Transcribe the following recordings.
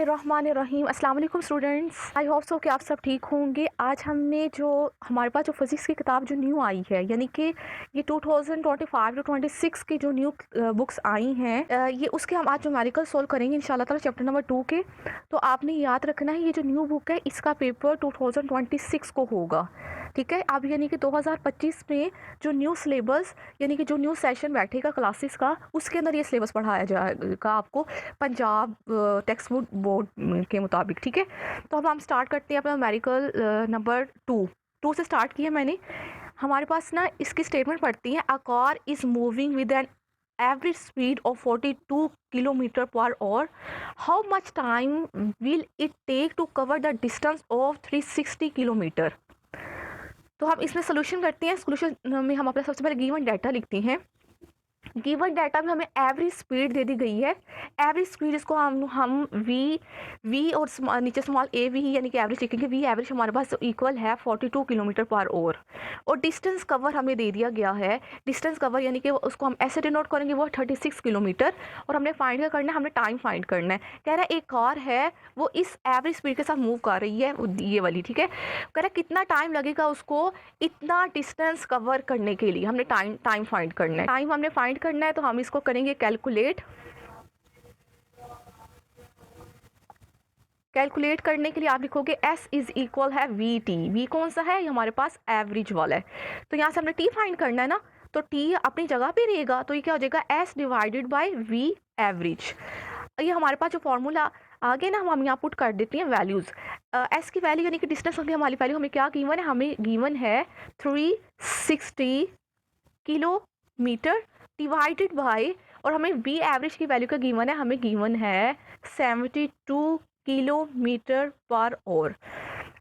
बिस्मिल्लाहिर्रहमानिर्रहीम। अस्सलाम वालेकुम स्टूडेंट्स। आई होप सो कि आप सब ठीक होंगे। आज हमने जो हमारे पास जो फिज़िक्स की किताब जो न्यू आई है, यानी कि ये 2025 टू 26 की जो न्यू बुक्स आई हैं, ये उसके हम आज न्यूमेरिकल सोल्व करेंगे इंशाल्लाह ताला चैप्टर नंबर 2 के। तो आपने याद रखना है ये जो न्यू बुक है इसका पेपर 2026 को होगा, ठीक है। अब यानी कि 2025 में जो न्यू सिलेबस यानी कि जो न्यू सेशन बैठेगा क्लासेस का, उसके अंदर ये सिलेबस पढ़ाया जाएगा आपको पंजाब टेक्स्ट बुक बोर्ड के मुताबिक, ठीक है। तो अब हम स्टार्ट करते हैं अपना न्यूमेरिकल नंबर 2 से स्टार्ट किया मैंने। हमारे पास ना इसकी स्टेटमेंट पढ़ती है, a car is moving with an average speed of 42 kilometre per hour, how much time will it take to cover the distance of 360 kilometre. तो हम इसमें सोल्यूशन करते हैं। सोल्यूशन में हम अपना सबसे पहले गिवन डाटा लिखते हैं। गिवन डाटा में हमें एवरेज स्पीड दे दी गई है। एवरेज स्पीड इसको हम वी और नीचे स्मॉल ए वी यानी कि एवरेज लिखेंगे। वी एवरेज हमारे पास इक्वल है 42 किलोमीटर पर आवर। और डिस्टेंस कवर हमें दे दिया गया है। डिस्टेंस कवर यानी कि उसको हम ऐसे डिनोट करेंगे, वो 36 किलोमीटर। और हमने फाइंड क्या करना है, हमने टाइम फाइंड करना है। कह रहा है एक कार है वो इस एवरेज स्पीड के साथ मूव कर रही है, ये वाली, ठीक है। कह रहा है कितना टाइम लगेगा उसको इतना डिस्टेंस कवर करने के लिए। हमने टाइम फाइंड करना है। टाइम हमने फाइंड करना है तो हम इसको करेंगे कैलकुलेट। कैलकुलेट करने के लिए आप लिखोगे S इज इक्वल है वी टी। वी कौन सा है, ये हमारे पास एवरेज वाला है। तो यहाँ से हमने टी फाइंड करना है ना, तो टी अपनी जगह पे रहेगा। तो ये क्या हो जाएगा, S divided by V average. ये हमारे पास जो फॉर्मूला आ गया ना, हम यहाँ पुट कर देते हैं वैल्यूज़। एस की वैल्यू यानी कि डिस्टेंस होगी हमारी वैल्यू, हमें क्या गिवन है, हमें गिवन है 360 किलोमीटर डिवाइडेड बाय, और हमें वी एवरेज की वैल्यू का गिवन है, हमें गिवन है 72 किलोमीटर पर आवर।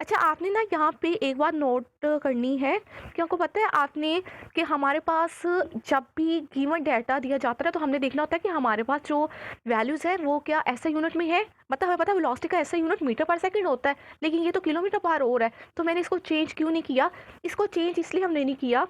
अच्छा, आपने ना यहाँ पे एक बात नोट करनी है कि आपको पता है आपने कि हमारे पास जब भी गिवन डाटा दिया जाता है तो हमने देखना होता है कि हमारे पास जो वैल्यूज़ है वो क्या ऐसे यूनिट में है। मतलब हमें पता है वेलोसिटी का ऐसा यूनिट मीटर पर सेकंड होता है, लेकिन ये तो किलोमीटर पर आवर है। तो मैंने इसको चेंज क्यों नहीं किया, इसको चेंज इसलिए हमने नहीं किया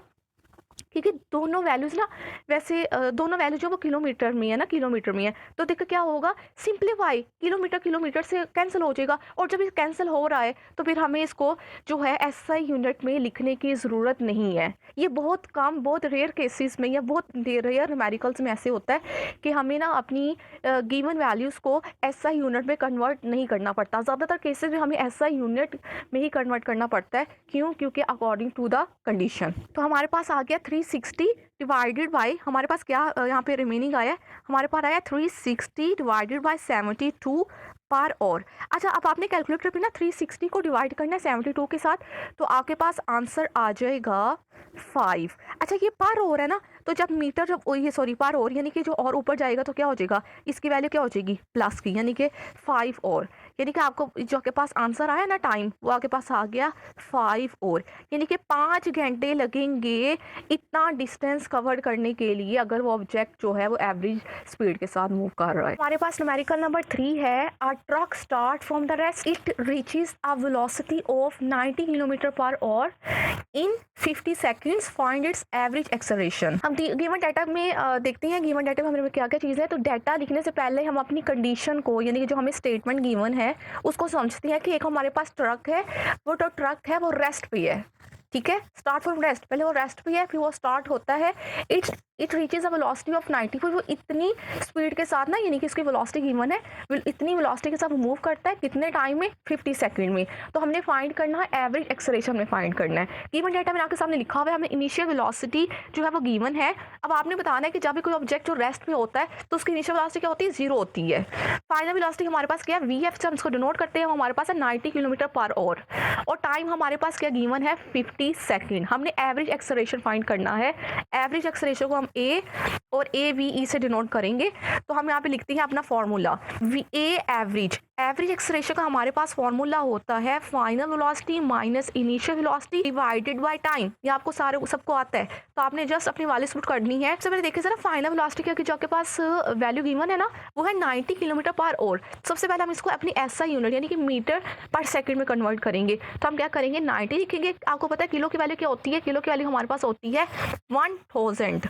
क्योंकि दोनों वैल्यूज़ ना वैसे दोनों वैल्यू जो वो किलोमीटर में है ना, किलोमीटर में है। तो देखो क्या होगा, सिंप्लीफाई, किलोमीटर किलोमीटर से कैंसिल हो जाएगा। और जब ये कैंसिल हो रहा है तो फिर हमें इसको जो है एसआई यूनिट में लिखने की ज़रूरत नहीं है। ये बहुत कम, बहुत रेयर केसेस में या बहुत रेयर न्यूमेरिकल्स में ऐसे होता है कि हमें ना अपनी गिवन वैल्यूज़ को एसआई यूनिट में कन्वर्ट नहीं करना पड़ता। ज़्यादातर केसेस में हमें एसआई यूनिट में ही कन्वर्ट करना पड़ता है। क्यों, क्योंकि अकॉर्डिंग टू द कंडीशन। तो हमारे पास आ गया 360 डिवाइडेड बाई, हमारे पास क्या यहाँ पे रिमेनिंग आया है, हमारे पास आया 360 डिवाइडेड बाई 72 पर आवर। अच्छा, अब आपने कैलकुलेटर पे ना 360 को डिवाइड करना है 72 के साथ, तो आपके पास आंसर आ जाएगा 5। अच्छा, ये पर आवर है ना, तो जब मीटर जब ये सॉरी पर आवर यानी कि जो और ऊपर जाएगा तो क्या हो जाएगा, इसकी वैल्यू क्या हो जाएगी प्लस की, यानी कि 5 और, यानी कि आपको जो आपके पास आंसर आया ना टाइम, वो आपके पास आ गया 5 और, यानी कि 5 घंटे लगेंगे इतना डिस्टेंस कवर करने के लिए अगर वो ऑब्जेक्ट जो है वो एवरेज स्पीड के साथ मूव कर रहा है। हमारे पास न्यूमेरिकल नंबर 3 है, a truck start from the rest, it reaches a velocity of 90 kilometre per hour in 50 seconds, find its average acceleration. हम गिवन डाटा में देखते हैं गिवन डाटा में हमें क्या क्या चीज़ है। तो डाटा लिखने से पहले हम अपनी कंडीशन को यानी कि जो हमें स्टेटमेंट गिवन है उसको समझते हैं कि एक हमारे पास ट्रक है, वो तो ट्रक है वो रेस्ट पे है, ठीक है। स्टार्ट फ्रॉम रेस्ट, पहले वो रेस्ट पे है फिर वो स्टार्ट होता है। It reaches a velocity of 90, फिर वो इतनी स्पीड के साथ ना, यानी कि इसकी वेलोसिटी गिवन है, इतनी वेलोसिटी के साथ मूव करता है कितने टाइम में, 50 सेकंड में। तो हमने फाइंड करना है एवरेज एक्सेलरेशन में फाइंड करना है। गिवन डाटा में आपके सामने लिखा हुआ है, हमें इनिशियल वेलोसिटी जो है वो गिवन है। अब आपने बताना है कि जब भी कोई ऑब्जेक्ट जो रेस्ट में होता है तो उसकी इनिशियल वेलोसिटी क्या होती है, 0 होती है। फाइनल वेलोसिटी हमारे पास क्या है, वी एफ से हम इसको डिनोट करते हैं, हमारे पास है 90 किलोमीटर पर आवर। और टाइम हमारे पास क्या गिवन है, 50 सेकंड। हमने एवरेज एक्सेलरेशन फाइंड करना है। एवरेज एक्सेलरेशन को हम ए और ए वी ई से डिनोट करेंगे। तो हम यहाँ पे लिखते हैं अपना formula, V A average. Average acceleration का हमारे पास फॉर्मूला होता है final velocity minus initial velocity divided by time. ये आपको सारे सबको आता है, तो आपने जस्ट अपनी वैल्यू पुट करनी है। सबसे पहले देखिए जरा फाइनल वेलोसिटी की जो आपके पास वैल्यू गिवन है ना, वो है 90 किलोमीटर पर आवर। सबसे पहले हम इसको अपनी एसआई यूनिट यानी कि मीटर पर सेकंड में कन्वर्ट करेंगे। तो हम क्या करेंगे, 90 लिखेंगे। आपको पता है किलो की वैल्यू क्या होती है, किलो की वैल्यू हमारे पास होती है 1000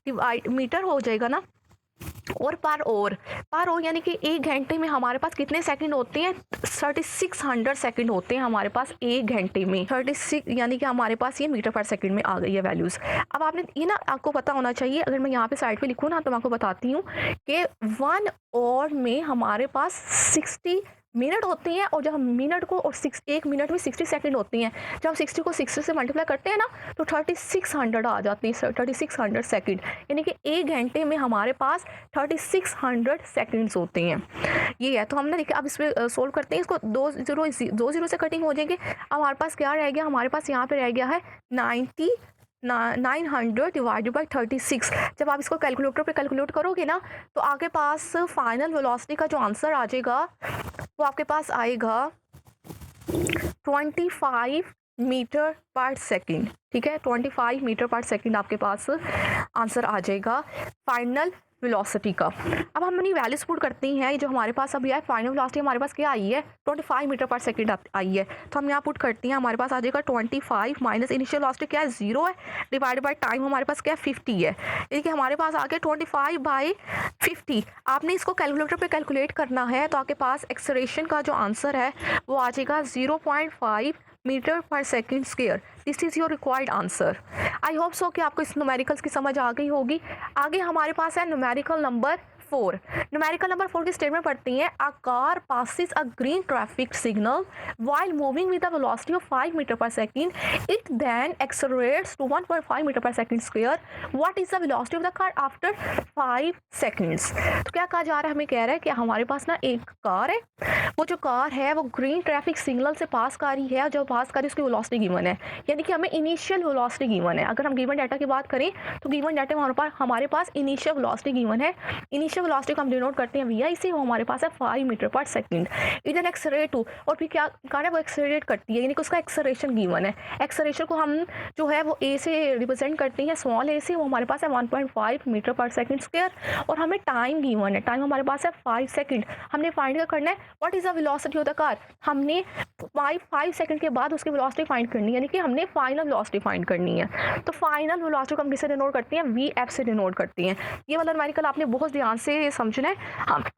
डिवाइड मीटर हो जाएगा ना, और पर और यानी कि 1 घंटे में हमारे पास कितने सेकंड होते हैं? 3600 सेकंड होते हैं हमारे पास 1 घंटे में। 36 यानी कि हमारे पास ये मीटर पर सेकंड में आ गई है वैल्यूज़। अब आपने ये ना आपको पता होना चाहिए, अगर मैं यहाँ पे साइड पे लिखूँ ना तो मैं आपको बताती हूँ कि 1 आवर में हमारे पास 60 मिनट होती हैं, और जब हम मिनट को और 1 मिनट में 60 सेकंड होती हैं। जब हम 60 को 60 से मल्टीप्लाई करते हैं ना तो 3600 आ जाती है, 3600 सेकंड। यानी कि 1 घंटे में हमारे पास 3600 सेकंड्स होते हैं। ये है, तो हमने देखिए अब इसमें सोल्व करते हैं इसको। 2 जीरो से कटिंग हो जाएंगे। अब हमारे पास क्या रह गया? हमारे पास यहाँ पे रह गया है 900 डिवाइडेड बाई 36। जब आप इसको कैलकुलेटर पे कैलकुलेट करोगे ना तो आपके पास फाइनल वेलोसिटी का जो आंसर आ जाएगा वो आपके पास आएगा 25 मीटर पर सेकंड। ठीक है, 25 मीटर पर सेकंड आपके पास आंसर आ जाएगा फाइनल वेलोसिटी का। अब हम अपनी वैल्यूज पुट करते हैं। जो हमारे पास अभी है फाइनल वेलोसिटी हमारे पास क्या आई है? 25 मीटर पर सेकंड आई है। तो हम यहाँ पुट करते हैं, हमारे पास आ जाएगा 25 माइनस इनिशियल वेलोसिटी क्या है? 0 है, डिवाइडेड बाय टाइम हमारे पास क्या है? 50 है। देखिए हमारे पास आ गया 25/50। आपने इसको कैलकुलेटर पे कैलकुलेट करना है तो आपके पास एक्सेलरेशन का जो आंसर है वो आ जाएगा 0.5 metre per second square. This is your required answer. I hope so कि आपको इस न्यूमेरिकल्स की समझ आ गई होगी। आगे हमारे पास है न्यूमेरिकल नंबर 4। न्यूमेरिकल नंबर 4 की स्टेटमेंट पढ़ती हैं, a car passes a green traffic signal while moving with a velocity of 5 meter per second. It then accelerates to 1.5 meter per second square. What is the velocity of the car after 5 seconds? तो क्या कहा जा रहा है? हमें कह रहा है कि हमारे पास ना एक कार है, वो जो कार है वो ग्रीन ट्रैफिक सिग्नल से पास कर रही है, जो पास कर रही है उसकी वेलोसिटी गिवन है, यानी कि हमें इनिशियल वेलोसिटी गिवन है। अगर हम गिवन डाटा की बात करें तो गिवन डाटा में हमारे पास इनिशियल वेलोसिटी गिवन है। इनिशियल वेलोसिटी को हम डिनोट करते हैं वी से, वो हमारे पास है 5 मीटर पर सेकंड। इधर एक्सेलरेट टू, और फिर क्या कार है वो एक्सेलरेट करती है, यानी कि उसका एक्सेलरेशन गिवन है। एक्सेलरेशन को हम जो है वो ए से रिप्रेजेंट करते हैं, स्मॉल ए से, वो हमारे पास है 1.5 मीटर पर सेकंड स्क्वायर। और हमें टाइम गिवन है, टाइम हमारे पास है 5 सेकंड। हमने फाइंड करना है what is the velocity of the car. हमने 5 सेकंड के बाद उसकी वेलोसिटी फाइंड करनी है, यानी कि हमने फाइनल वेलोसिटी फाइंड करनी है। तो फाइनल वेलोसिटी को हम किससे डिनोट करते हैं? वी एफ से डिनोट करते हैं। ये वाला न्यूमेरिकल आपने बहुत ध्यान से समझना है।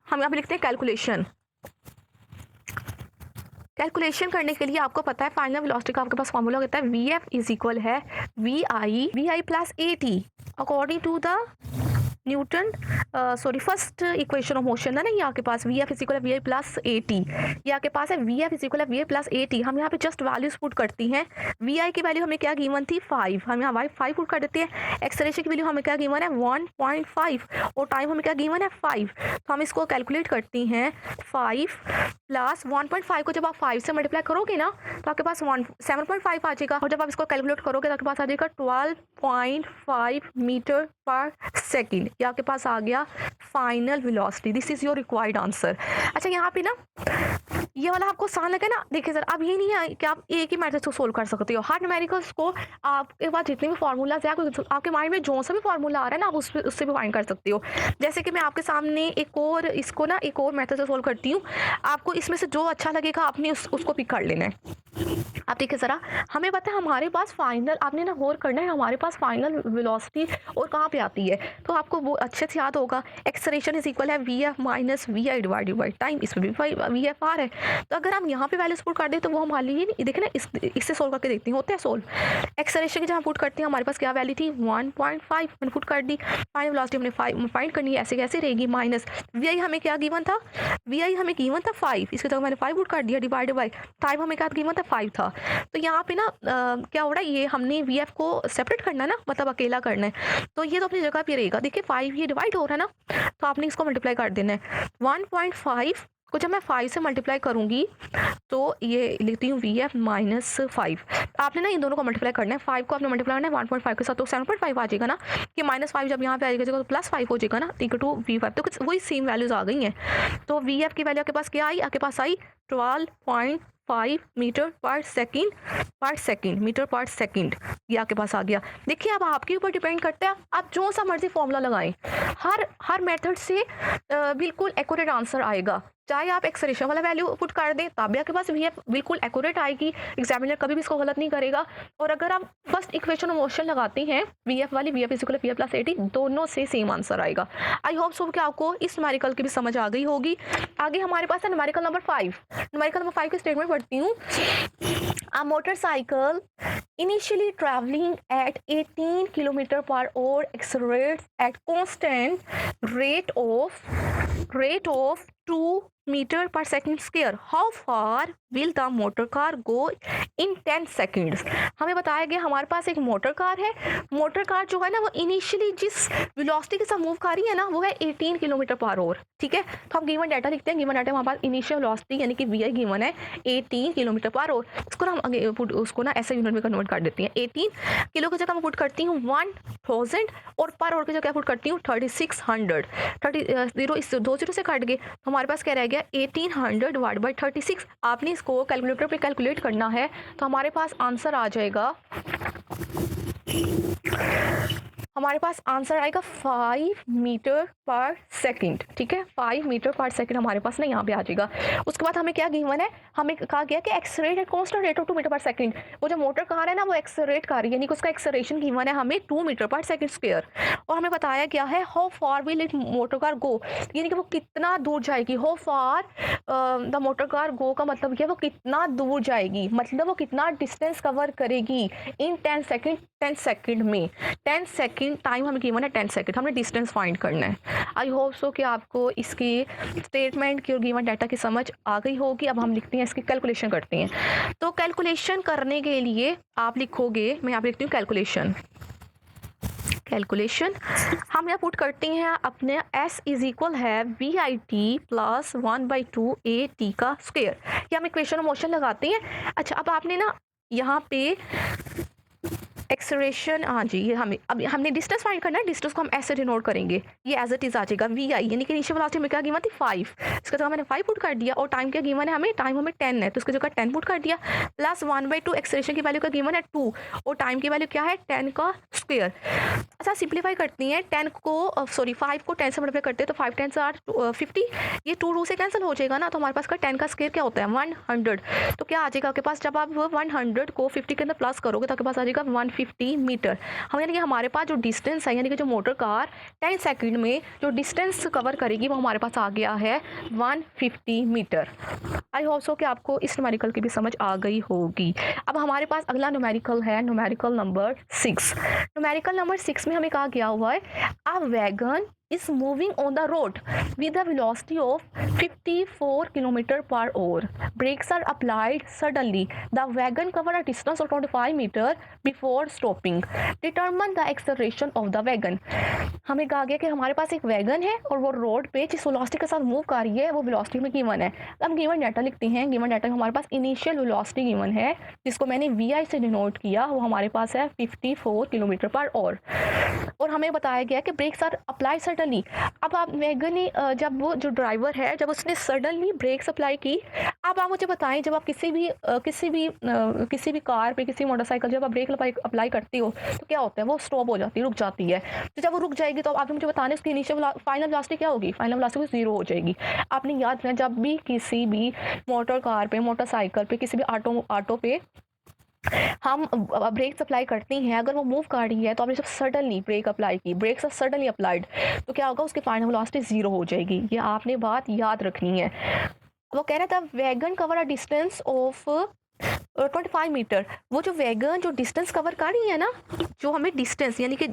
हम यहाँ पे लिखते हैं कैलकुलेशन। कैलकुलेशन करने के लिए आपको पता है फाइनल वेलोसिटी का आपके पास फॉर्मूला होता है वी एफ इज इक्वल है we I plus A T according to the Newton first equation of motion है ना। ये आपके पास वी एफ इज इक्वल है we I plus A T. ये आपके पास है वी एफ इज इक्वल है we I plus A T. हम यहाँ पे जस्ट वैल्यूज पुट करती हैं। वी आई की वैल्यू हमें क्या गिवन थी? 5। हम यहाँ 5 पुट कर देते हैं। एक्सेलरेशन की वैल्यू हमें क्या गिवन है? 1.5, और टाइम हमें क्या गिवन है? 5। तो हम इसको कैलकुलेट करती हैं। 5 प्लस 1.5 को जब आप 5 से मल्टीप्लाई करोगे ना तो आपके पास 7.5 आ जाएगा, और जब आप इसको कैलकुलेट करोगे तो आपके पास आ जाएगा 12.5 मीटर पर सेकंड। ये आपके पास आ गया final velocity. This is your required answer. अच्छा यहाँ पे ना ये वाला आपको आसान लगे ना। देखिए सर, अब ये नहीं है कि आप एक ही मेथड से सोल्व कर सकते हो। हर न्यूमेरिकल्स को आपके पास जितने भी फार्मूलाज है, आपके माइंड में जो सा भी फार्मूला आ रहा है ना, आप उससे भी फाइंड कर सकते हो। जैसे कि मैं आपके सामने एक और मेथड से सोल्व करती हूँ। आपको इसमें से जो अच्छा लगेगा आपने उसको पिक कर लेना है। आप देखिए ज़रा, हमें पता है हमारे पास फाइनल, आपने ना गौर करना है, हमारे पास फाइनल वेलोसिटी और कहाँ पे आती है, तो आपको वो अच्छे से याद होगा। एक्सेलरेशन इज इक्वल है we f minus v i divided by time. इसमें भी वी एफ आर है, तो अगर हम यहाँ पे वैल्यूज पुट कर दें तो वो हमारे लिए देखें ना, इससे सोल्व करके देखते हैं होता है सोल्व। एक्सेलरेशन की जहाँ पुट करते हैं हमारे पास क्या वैल्यू थी? 1.5 मैंने पुट कर दी। फाइनल वेलोसिटी हमने फाइंड करनी है, ऐसे कैसे रहेगी? माइनस वी आई हमें क्या गिवन था? वी आई हमें गिवन था 5, इसके जगह मैंने 5 पुट कर दिया, डिवाइडेड बाई टाइम हमें क्या गिवन था? 5 था। तो यहाँ पे ना क्या हो रहा है, ये हमने वी एफ को सेपरेट करना है ना, मतलब अकेला करना है, तो ये तो अपनी जगह पे रहेगा। देखिए 5 ये डिवाइड हो रहा है ना, तो आपने इसको मल्टीप्लाई कर देना है। 1.5 को जब मैं 5 से मल्टीप्लाई करूँगी तो ये लिखती हूँ वी एफ माइनस 5। आपने ना इन दोनों को मल्टीप्लाई करना है। 5 को आपने मल्टीप्लाई करना है 1.5 के साथ, तो 7.5 आ जाएगा ना, कि -5 जब यहाँ पे आएगा तो +5 हो जाएगा ना, इक्वल टू वी एफ। तो कुछ वही सेम वैल्यूज आ गई हैं। तो वी एफ की वैल्यू आपके पास क्या आई? आपके पास आई 12.5 मीटर पर सेकंड। ये आपके पास आ गया। देखिए अब आपके ऊपर डिपेंड करता है, आप जो सा मर्जी फॉर्मूला लगाएं, हर मेथड से बिल्कुल एक्यूरेट आंसर आएगा। चाहे आप एक्सलेशन वाला वैल्यू पुट कर दें तब भी आपके पास वी एफ बिल्कुल एक्यूरेट आएगी, एग्जामिनर कभी भी इसको गलत नहीं करेगा। और अगर आप फर्स्ट इक्वेशन ऑफ मोशन लगाते हैं वी एफ वाली, we F is equal V F plus A T, दोनों से सेम आंसर आएगा। आई होप सो कि आपको इस न्यूमेरिकल की भी समझ आ गई होगी। आगे हमारे पास है न्यूमेरिकल नंबर 5। न्यूमेरिकल नंबर 5 की स्टेटमेंट पढ़ती हूँ। A motorcycle initially traveling at 18 km per hour accelerates at constant rate of 2 meter per second square. How far will the motor car go in 10 seconds? हमें बताया गया हमारे पास एक motor car है। Motor car जो है ना वो इनिशियली जिस वेलोसिटी के साथ मूव कर रही है ना वो है 18 किलोमीटर पर आवर। ठीक है, तो हम गिवन डाटा लिखते हैं। गिवन डाटा हमारे पास इनिशियल वेलोसिटी यानी कि वी आई गिवन है 18 किलोमीटर पर आवर। इसको ना हम उसको ना ऐसे यूनिट में कन्वर्ट कर देती हैं। 18 किलो की जगह मैं पुट करती हूँ 1000 और पर आवर की जगह पुट करती हूँ 3600। 0 इस 2 0 से काट गए तो हमारे पास क्या रह गया 1800 डिवाइड बाई 36। आपने इसको कैलकुलेटर पे कैलकुलेट करना है तो हमारे पास आंसर आ जाएगा, हमारे पास आंसर आएगा 5 मीटर पर सेकंड। ठीक है, 5 मीटर पर सेकंड हमारे पास ना यहाँ पे आ जाएगा। उसके बाद हमें क्या गिवन है, हमें कहा गया कि accelerate at constant rate of 2 metre per second. वो जो मोटर कार है ना वो एक्सलरेट कर रही है, यानी कि उसका एक्सलरेशन गिवन है हमें 2 मीटर पर सेकंड स्क्वायर। और हमें बताया गया है how far will it motor car go, यानी कि वो कितना दूर जाएगी। How far the motor car go का मतलब क्या, वो कितना दूर जाएगी, मतलब वो कितना डिस्टेंस कवर करेगी इन 10 सेकंड। 10 सेकंड में 10 सेकंड टाइम हमें गिवन है 10 सेकंड, हमने डिस्टेंस फाइंड करना है। आई होप सो कि आपको इसकी स्टेटमेंट की और गिवन डाटा की समझ आ गई होगी। अब हम लिखते हैं इसकी कैलकुलेशन करते हैं। तो कैलकुलेशन करने के लिए आप लिखोगे, मैं यहाँ पे लिखती हूँ कैलकुलेशन। हम यहाँ पुट करते हैं अपने s इज इक्वल है we i t plus 1/2 a t का स्क्वायर। ये हम इक्वेशन ऑफ मोशन लगाते हैं। अच्छा, अब आपने ना यहाँ पे एक्सलेरेशन, हाँ जी, ये अब हमने डिस्टेंस फाइंड करना है। डिस्टेंस को हम ऐसे डिनोट करेंगे, ये एज इट इज आ जाएगा वी आई, यानी कि इनिशियल वेलोसिटी में क्या गिवन थी 5, इसका जगह मैंने 5 पुट कर दिया। और टाइम क्या गिवन है हमें, टाइम हमें 10 है तो इसकी जगह 10 पुट कर दिया। प्लस 1/2 एक्सलेरेशन की वैल्यू का गिवन है 2 और टाइम की वैल्यू क्या है 10 का स्क्वायर। अच्छा, सिंप्लीफाई करती हैं 10 को, सॉरी 5 को 10 से मल्टीप्लाई करते हैं तो 5 10 आर 50, ये 2 से कैंसिल हो जाएगा ना। तो हमारे पास का 10 का स्क्वायर क्या होता है 100। तो क्या आ जाएगा आपके पास, जब आप 100 को 50 के अंदर प्लस करोगे तो आपके पास आ जाएगा 150 मीटर। हम यानी कि हमारे पास जो डिस्टेंस है, यानी कि जो मोटर कार 10 सेकंड में जो डिस्टेंस कवर करेगी वो हमारे पास आ गया है 150 मीटर। आई होप सो कि आपको इस न्यूमेरिकल की भी समझ आ गई होगी। अब हमारे पास अगला न्यूमेरिकल है न्यूमेरिकल नंबर 6। न्यूमेरिकल नंबर 6 में हमें कहा गया हुआ है अ wagon is moving on the road with a velocity of 54 km per hour. Brakes are applied suddenly. The wagon covered a distance of 25 meters before stopping. Determine the acceleration of the wagon. हमें कहा गया कि हमारे पास एक wagon है और वो road पे जिस वेलोसिटी के साथ मूव कर रही है वो वेलोसिटी में गिवन है। हम गिवन डाटा लिखते हैं। गिवन डाटा में हमारे पास इनिशियल वेलोसिटी गिवन है जिसको मैंने वी आई से डिनोट किया, वो हमारे पास है 54 किलोमीटर पर आवर। और हमें बताया गया कि ब्रेक्स आर अप्लाई सडनली। अब आप वैगन ने जब वो जो ड्राइवर है जब उसने सडनली ब्रेक्स अप्लाई की, अब आप मुझे बताएं जब आप किसी भी कार पे, किसी मोटरसाइकिल जब आप ब्रेक अप्लाई करती हो तो क्या होता है, वो स्टॉप हो जाती है, रुक जाती है। तो जब वो रुक जाएगी तो आपने मुझे बताना उसकी इनिशियल फाइनल वेलोसिटी क्या होगी, फाइनल वेलोसिटी 0 हो जाएगी। आपने याद रखना जब भी किसी भी मोटर कार पे, मोटरसाइकिल पे, किसी भी ऑटो पे हम ब्रेक अप्लाई करती हैं, अगर वो मूव कर रही है तो आपने जब सडनली ब्रेक अप्लाई की, ब्रेक्स आर सडनली अप्लाइड, तो क्या होगा, उसकी फाइनल वेलोसिटी 0 हो जाएगी। ये आपने बात याद रखनी है। वो कह रहा था wagon cover a distance of 25 metre. वो जो वैगन जो डिस्टेंस कवर कर रही है ना, जो हमें डिस्टेंस यानी कि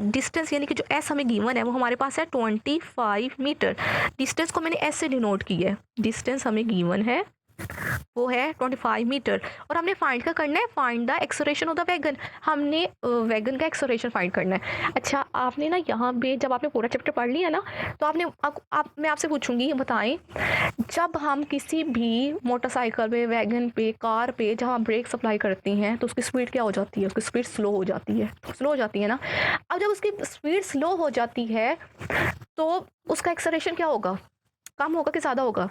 जो एस हमें गिवन है वो हमारे पास है 25 मीटर। डिस्टेंस को मैंने एस से डिनोट की है, डिस्टेंस हमें गिवन है वो है 25 मीटर। और हमने फाइंड क्या करना है, find the acceleration of the wagon. हमने वैगन का एक्सलेरेशन फाइंड करना है। अच्छा, आपने ना यहाँ पे जब आपने पूरा चैप्टर पढ़ लिया ना तो आपने मैं आपसे पूछूंगी, बताएं जब हम किसी भी मोटरसाइकिल पे, वैगन पे, कार पे जहाँ ब्रेक अप्लाई करती हैं तो उसकी स्पीड क्या हो जाती है, उसकी स्पीड स्लो हो जाती है ना। अब जब उसकी स्पीड स्लो हो जाती है तो उसका एक्सलेरेशन क्या होगा, कम होगा कि ज़्यादा होगा,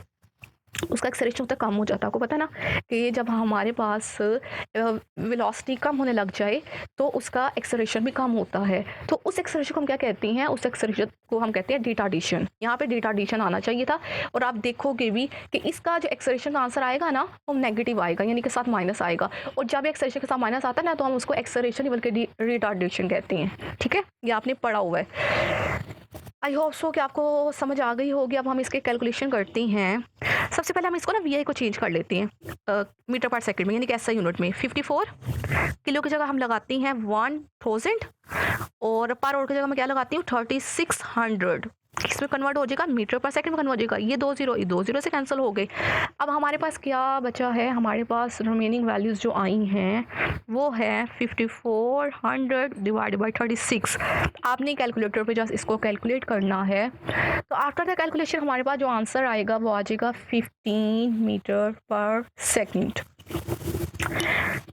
उसका एक्सेलरेशन उतना कम हो जाता है। आपको पता है ना कि जब हमारे पास वेलोसिटी कम होने लग जाए तो उसका एक्सेलरेशन भी कम होता है। तो उस एक्सेलरेशन को हम क्या कहते हैं? उस एक्सेलरेशन को हम कहते हैं रिटार्डेशन। यहाँ पे रिटार्डेशन आना चाहिए था और आप देखोगे भी कि इसका जो एक्सेलरेशन का आंसर आएगा ना वो नेगेटिव आएगा, यानी कि साथ माइनस आएगा। और जब एक्सेलरेशन के साथ माइनस आता है ना तो हम उसको एक्सेलरेशन नहीं बल्कि रिटार्डेशन कहते हैं। ठीक है, ये आपने पढ़ा हुआ है। आई होप सो कि आपको समझ आ गई होगी। अब हम इसके कैलकुलेशन करते हैं। सबसे पहले हम इसको ना वीआई को चेंज कर लेते हैं मीटर पर सेकंड में, यानी कि ऐसा यूनिट में। 54 किलो की जगह हम लगाते हैं 1000 और पर आवर की जगह मैं क्या लगाती हूँ 3600। इसमें कन्वर्ट हो जाएगा मीटर पर सेकंड में कन्वर्ट हो जाएगा। ये 2 0 से कैंसिल हो गए। अब हमारे पास क्या बचा है? हमारे पास रिमेनिंग वैल्यूज़ जो आई हैं वो है 5400 डिवाइडेड बाई 36। आपने कैलकुलेटर पे जस्ट इसको कैलकुलेट करना है। तो आफ्टर द कैलकुलेशन हमारे पास जो आंसर आएगा वो आ जाएगा 15 मीटर पर सेकंड।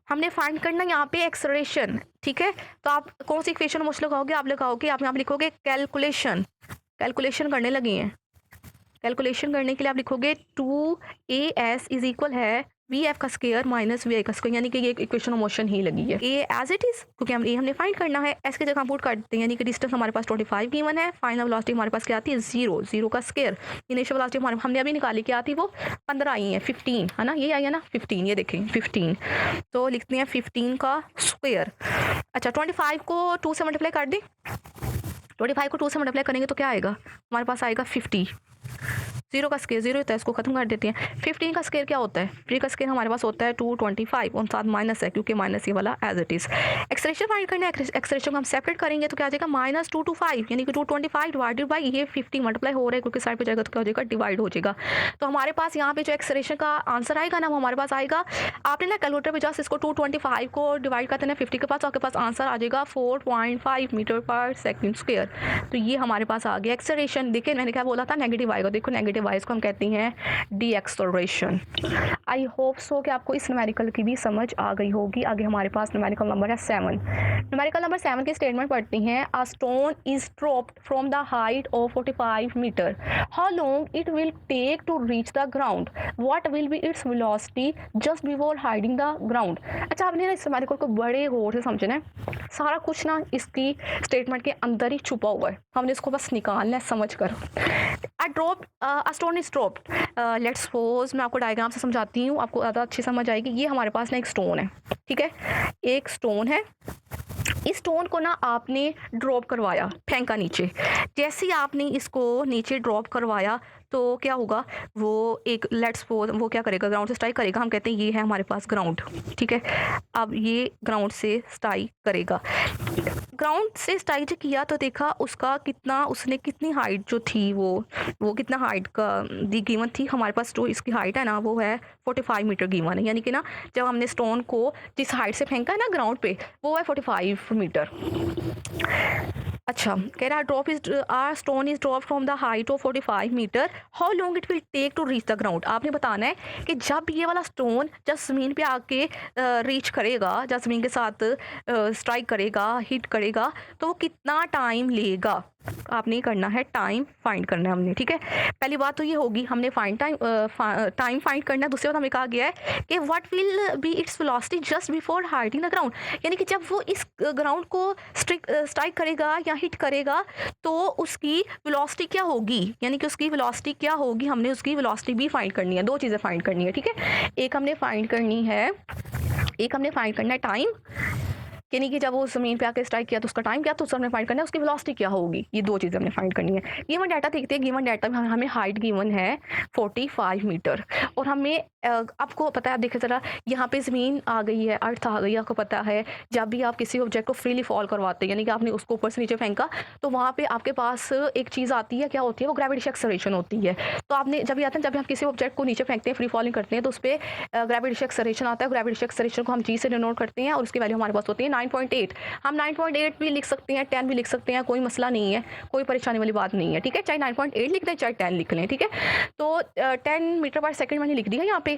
हमने फाइंड करना यहाँ पे एक्सेलरेशन। ठीक है, तो आप कौन सी इक्वेशन मोस्ट लगाओगे? आप लगाओगे, आप यहाँ पे लिखोगे कैलकुलेशन करने लगे हैं। कैलकुलेशन करने के लिए आप लिखोगे 2as इज इक्वल है वी का स्क्वायर माइनस वी का स्क्वायर, यानी कि ये इक्वेशन ऑफ मोशन ही लगी है। ए एज इट इज, क्योंकि हमने फाइंड करना है। एस की जगह हम पुट कर देते हैं, यानी कि डिस्टेंस हमारे पास 25 गिवन है। फाइनल वेलोसिटी हमारे पास क्या आती है? 0 का स्क्वायर। इनिशियल वेलोसिटी हमने अभी निकाली, क्या आती है वो? 15 आई है, 15 है ना, ये आई है ना 15, ये देखें 15। तो लिखते हैं 15 का स्क्वायर। अच्छा, 25 को 2 से मल्टीप्लाई कर दें। 25 को 2 से मल्टीप्लाई करेंगे तो क्या आएगा? हमारे पास आएगा 50। 0 का स्केयर 0 होता है, इसको खत्म कर देते हैं। 15 का स्केयर क्या होता है? 15 का स्केयर हमारे पास होता है 225 और साथ माइनस है क्योंकि माइनस ये वाला as it is. Acceleration find करना है। एक्सेलरेशन को हम सेपरेट करेंगे तो क्या आ जाएगा? -225, यानी कि 225 डिवाइडेड बाई ये 50 मल्टीप्लाई हो रहा है क्योंकि साइड पे जाएगा तो क्या हो जाएगा? डिवाइड हो जाएगा। तो हमारे पास यहाँ पे जो एक्सेलरेशन का आंसर आएगा ना वो हमारे पास आएगा। आपने ना कैलकुलेटर पे जस्ट इसको 225 को डिवाइड करते हैं 50 के पास, तो आपके पास आंसर आ जाएगा 4.5 मीटर पर सेकंड स्क्वायर। तो ये हमारे पास आ गया एक्सेलरेशन। देखिए मैंने क्या बोला था? नेगेटिव आएगा। देखो नेगेटिव वाइज को हम कहते हैं डी एक्सेलरेशन। आई होप सो कि आपको इस न्यूमेरिकल की भी समझ आ गई होगी। आगे हमारे पास न्यूमेरिकल नंबर है 7। न्यूमेरिकल नंबर 7 की स्टेटमेंट पढ़ते हैं। A stone is dropped from the height of 45 metre. How long it will take to reach the ground? What will be its velocity just before hitting the ground? अच्छा, आपने ना इस numerical को बड़े गौर से समझना है। सारा कुछ ना इसकी स्टेटमेंट के अंदर ही छुपा हुआ है, हमने इसको बस निकालना है समझ कर। अ stone is dropped. Let's suppose मैं आपको डायग्राम से समझाती हूँ, आपको ज़्यादा अच्छी समझ आएगी। ये हमारे पास ना एक स्टोन है, ठीक है, एक स्टोन है। इस स्टोन को ना आपने ड्रॉप करवाया, फेंका नीचे। जैसे ही आपने इसको नीचे ड्रॉप करवाया तो क्या होगा? वो एक लेट्स सपोज वो क्या करेगा? ग्राउंड से स्ट्राइक करेगा। हम कहते हैं ये है हमारे पास ग्राउंड, ठीक है। अब ये ग्राउंड से स्ट्राइक करेगा। ग्राउंड से स्ट्राइक जो किया तो देखा उसका कितना, उसने कितनी हाइट जो थी वो कितना हाइट का दी गिवन थी हमारे पास। जो इसकी हाइट है ना वो है 45 मीटर गिवन है, यानी कि ना जब हमने स्टोन को जिस हाइट से फेंका है ना ग्राउंड पे वो है 45 मीटर। अच्छा, कह रहा drop is a stone is drop from the height of 45 metre. How long it will take to reach the ground? आपने बताना है कि जब ये वाला स्टोन जब ज़मीन पे आके रीच करेगा, जब ज़मीन के साथ स्ट्राइक करेगा, हिट करेगा, तो वो कितना टाइम लेगा? आपने करना है टाइम फाइंड करना है हमने, ठीक है। पहली बात तो ये होगी, हमने टाइम फाइंड करना है। दूसरी बात हमें कहा गया है कि what will be its velocity just before hitting the ground, यानी कि जब वो इस ग्राउंड को स्ट्राइक करेगा या हिट करेगा तो उसकी वेलोसिटी क्या होगी, यानी कि उसकी वेलोसिटी क्या होगी। हमने उसकी वेलोसिटी भी फाइंड करनी है। दो चीज़ें फाइंड करनी है, ठीक है। एक हमने फाइंड करना है टाइम, यानी कि जब वो ज़मीन पे आके स्ट्राइक किया तो उसका टाइम क्या, तो उसमें फाइंड करना है उसकी वेलोसिटी क्या होगी। ये दो चीज़ें हमने फाइंड करनी है। गिवन डाटा देखते हैं। गिवन डाटा में हमें हाइट गिवन है 45 मीटर और हमें आपको पता है, आप देखिए ज़रा यहाँ पे ज़मीन आ गई है, अर्थ आ गई है। आपको पता है जब भी आप किसी ऑब्जेक्ट को फ्रीली फॉल करवाते हैं, यानी कि आपने उसको ऊपर से नीचे फेंका, तो वहाँ पे आपके पास एक चीज़ आती है, क्या होती है वो? ग्रेविटी एक्सेलरेशन होती है। तो आपने जब ये आता है, जब हम किसी ऑब्जेक्ट को नीचे फेंकते हैं, फ्री फॉलिंग करते हैं, तो उस पर ग्रेविटी एक्सेलरेशन आता है। ग्रेविटी एक्सेलरेशन को हम जी से डिनोट करते हैं और उसकी वैल्यू हमारे पास होती है 9.8। हम 9.8 भी लिख सकते हैं, 10 भी लिख सकते हैं, कोई मसला नहीं है, कोई परेशानी वाली बात नहीं है, ठीक है। चाहे 9.8 लिख दें, चाहे 10 लिख लें, ठीक है। तो 10 मीटर पर सेकंड मैंने लिख दिया यहाँ पे।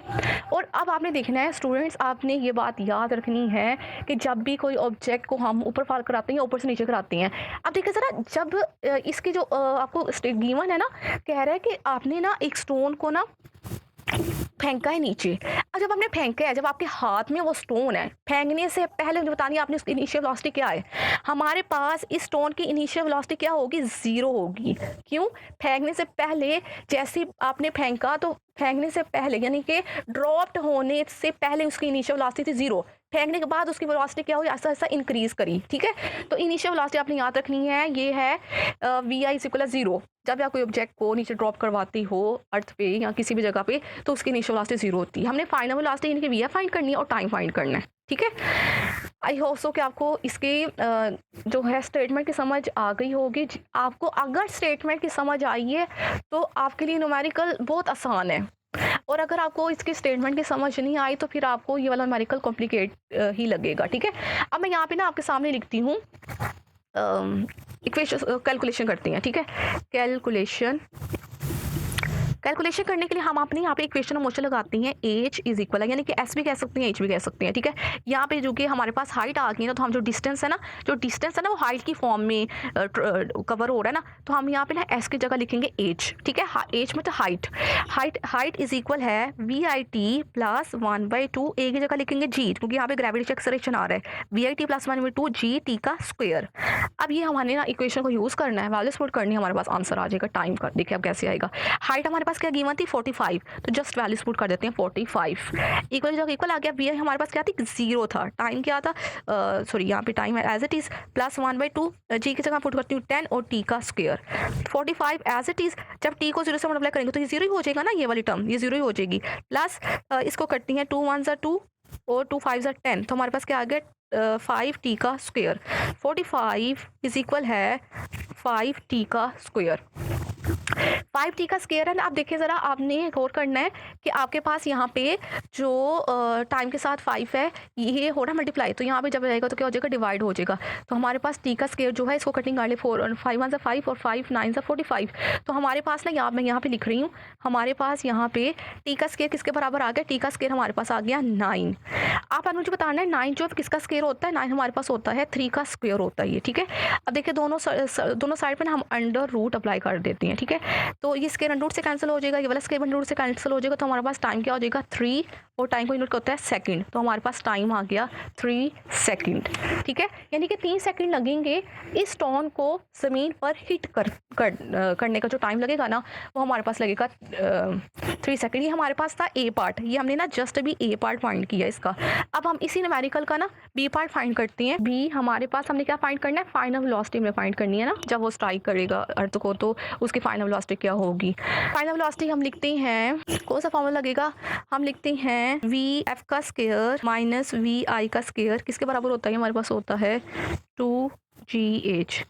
और अब आपने देखना है स्टूडेंट्स, आपने ये बात याद रखनी है कि जब भी कोई ऑब्जेक्ट को हम ऊपर फॉल कराते हैं या ऊपर से नीचे कराते हैं, अब देखिए ज़रा, जब इसकी जो आपको गिवन है ना, कह रहा है कि आपने ना एक स्टोन को ना फेंका है नीचे। अब जब आपने फेंका है, जब आपके हाथ में वो स्टोन है, फेंकने से पहले मुझे बतानी है आपने उसकी इनिशियल वेलोसिटी क्या है। हमारे पास इस स्टोन की इनिशियल वेलोसिटी क्या होगी? 0 होगी। क्यों? फेंकने से पहले जैसे ही आपने फेंका तो फेंकने से पहले यानी कि ड्रॉप्ड होने से पहले उसकी इनिशियल वेलोसिटी थी 0। फेंकने के बाद उसकी वेलोसिटी क्या हुई? ऐसा-ऐसा इंक्रीज़ करी, ठीक है? तो इनिशियल वेलोसिटी आपने याद रखनी है, ये है vi = 0। जब आप कोई ऑब्जेक्ट को नीचे ड्रॉप करवाती हो अर्थ पे या किसी भी जगह पे तो उसकी इनिशियल वेलोसिटी 0 होती है। हमने फाइनल वेलोसिटी यानी कि vi फाइंड करनी है और टाइम फाइंड करना है, ठीक है? आई होप सो कि आपको इसके जो है स्टेटमेंट की समझ आ गई होगी। आपको अगर स्टेटमेंट की समझ आई है तो आपके लिए न्यूमेरिकल बहुत आसान है, और अगर आपको इसकी स्टेटमेंट की समझ नहीं आई तो फिर आपको ये वाला न्यूमेरिकल कॉम्प्लिकेट ही लगेगा, ठीक है? अब मैं यहाँ पे ना आपके सामने लिखती हूँ, इक्वेशन कैलकुलेशन करती हैं, ठीक है? कैलकुलेशन करने के लिए हम अपने यहाँ पे इक्वेशन मोशन लगाती हैं, h इज इक्वल है, यानी कि s भी कह सकते हैं, h भी कह सकते हैं, ठीक है? यहाँ पे जो कि हमारे पास हाइट आ गई है ना, तो हम जो डिस्टेंस है ना वो हाइट की फॉर्म में कवर हो रहा है ना, तो हम यहाँ पे ना s की जगह लिखेंगे h, ठीक है? h मतलब हाइट इज इक्वल है VIT प्लस 1/2, a की जगह लिखेंगे g, क्योंकि यहाँ पे ग्रेविटी एक्सेलरेशन आ रहा है, VIT प्लस 1/2 g का स्क्वायर। अब ये हमारे ना इक्वेशन को यूज करना है, वैल्यूज पुट करनी है, हमारे पास आंसर आ जाएगा टाइम का। देखिए अब कैसे आएगा। हाइट हमारे पास क्या गिवन थी? 45, तो जस्ट वैल्यूज पुट कर देते हैं 45। इक्वल जगह इक्वल आ गया, वी हमारे पास क्या थी? 0 था। टाइम क्या था? सॉरी यहाँ पे टाइम है एज इट इज प्लस 1/2, जी की जगह पुट करती हूँ 10 और टी का स्क्वायर। 45 एज इट इज, जब टी को 0 से मल्टीप्लाई करेंगे तो ये 0 ही हो जाएगा ना, ये वाली टर्म ये 0 ही हो जाएगी। प्लस इसको करती हैं 2 1 2 और 2 5 10, तो हमारे पास क्या आ गया? 5t का स्क्वायर। 45 इज इक्वल है 5t का स्क्वायर। 5t का स्क्वायर है ना। आप देखिए ज़रा, आपने गौर करना है कि आपके पास यहाँ पे जो टाइम के साथ 5 है ये हो रहा है मल्टीप्लाई, तो यहाँ पे जब जाएगा तो क्या हो जाएगा? डिवाइड हो जाएगा। तो हमारे पास t का स्क्वायर जो है, इसको कटिंग कर ले, 4 5 1 5 और 5 9 45। तो हमारे पास ना मैं यहाँ पे लिख रही हूँ, हमारे पास यहाँ पे t का स्क्वायर किसके बराबर आ गया? t का स्क्वायर हमारे पास आ गया 9। आप मुझे बताना है 9 जो किसका स्क्वायर होता है? 9 हमारे पास होता है 3 का स्क्वायर होता है ये, ठीक है? अब देखिए दोनों साइड पे ना हम अंडर रूट अप्लाई कर देते हैं, ठीक है? तो ये स्क्वायर अंडर रूट से कैंसिल हो जाएगा, ये वाला स्क्वायर अंडर रूट से कैंसिल हो जाएगा, तो हमारे पास टाइम क्या हो जाएगा? 3, और टाइम को यूनिट होता है सेकंड, तो हमारे पास टाइम आ गया 3 सेकंड, ठीक है? यानी कि 3 सेकंड लगेंगे इस स्टोन को ज़मीन पर हिट करने का जो टाइम लगेगा ना, वो हमारे पास लगेगा 3 सेकंड। ये हमारे पास था ए पार्ट, ये हमने ना जस्ट अभी ए पार्ट फाइंड किया इसका। अब हम इसी न्यूमेरिकल का ना बी पार्ट फाइंड करते हैं। बी हमारे पास हमने क्या फाइंड करना है? फाइनल वेलोसिटी में फाइंड करनी है ना, जब वो स्ट्राइक करेगा अर्थ को तो उसकी फाइनल वेलोसिटी क्या होगी। फाइनल वेलोसिटी हम लिखते हैं, कौन सा फॉर्मूला लगेगा? हम लिखते हैं VF का स्क्वायर माइनस VI का स्क्वायर किसके बराबर होता है? हमारे पास होता है 2GH।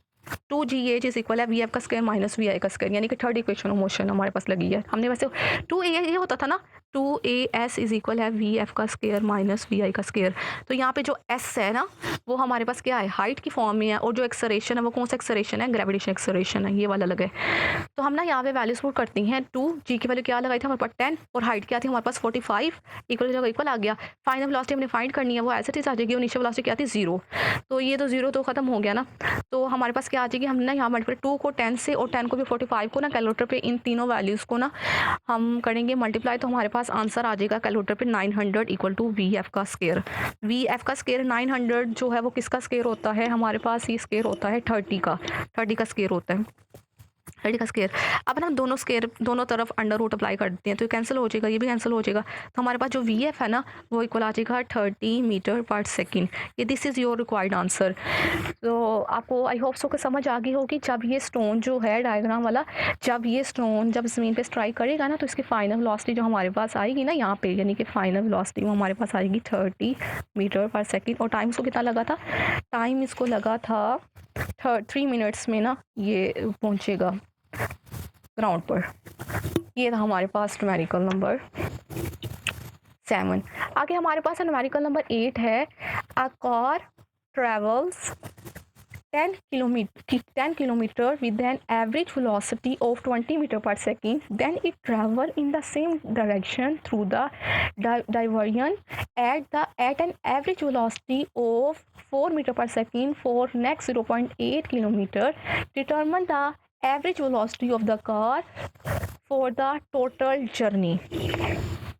2GH इज इक्वल है VF का स्क्वायर माइनस VI का स्क्वायर, यानी कि थर्ड इक्वेशन ऑफ मोशन हमारे पास लगी है। हमने वैसे 2A ये होता था ना, 2AS इज इक्वल है VF का स्क्वायर माइनस VI का स्क्वायर। तो यहाँ पे जो S है ना वो हमारे पास क्या है? हाइट की फॉर्म में है, और जो एक्सलेरेशन है वो कौन सा एक्सलेरेशन है? ग्रेविटेशन एक्सलेरेशन है, ये वाला लगे। तो हम ना यहाँ पे वैल्यूज पुट करती हैं। 2G की वैल्यू क्या लगाई थी हमारे पास? 10, और हाइट क्या थी हमारे पास? 45। इक्वल जगह इक्वल आ गया। फाइनल वेलोसिटी हमने फाइंड करनी है, वो ऐसे ही आ जाएगी, और इनिशियल वेलोसिटी क्या थी? 0। तो ये तो 0 तो खत्म हो गया ना, तो हमारे पास क्या आ जाएगी? हमने ना यहाँ मल्टीप्लाई 2 को 10 से और 10 को भी 45 को ना कैलकुलेटर पे इन तीनों वैल्यूज़ को ना हम करेंगे मल्टीप्लाई, तो हमारे पास आंसर आ जाएगा कैलकुलेटर पे 900 इक्वल टू VF का स्क्वायर। VF का स्क्वायर 900 जो है वो किसका स्क्वायर होता है? हमारे पास ये स्क्वायर होता है 30 का स्क्वायर होता है, 30 का स्क्वायर। अब ना दोनों तरफ अंडर रूट अप्लाई कर देते हैं, तो ये कैंसिल हो जाएगा, ये भी कैंसिल हो जाएगा, तो हमारे पास जो VF है ना वो इक्वल आ जाएगा 30 मीटर पर सेकेंड। ये this is your required answer. तो आपको आई होप सो कि समझ आ गई होगी, जब ये स्टोन जो है डायग्राम वाला, जब ये स्टोन जब ज़मीन पे स्ट्राइक करेगा ना तो इसकी फाइनल वेलोसिटी जो हमारे पास आएगी ना यहाँ पे, यानी कि फाइनल वेलोसिटी वो हमारे पास आएगी 30 मीटर पर सेकेंड। और टाइम इसको कितना लगा था? टाइम इसको लगा था 3 मिनट्स में ना ये पहुँचेगा ग्राउंड पर। ये था हमारे पास न्यूमेरिकल नंबर 7। आगे हमारे पास न्यूमेरिकल नंबर 8 है। A car travels 10 kilometer with an average velocity of 20 meter per second. Then it travel in the same direction through the diversion at an average velocity of 4 meter per second for next 0.8 kilometer. Determine the average velocity of the car for the total journey.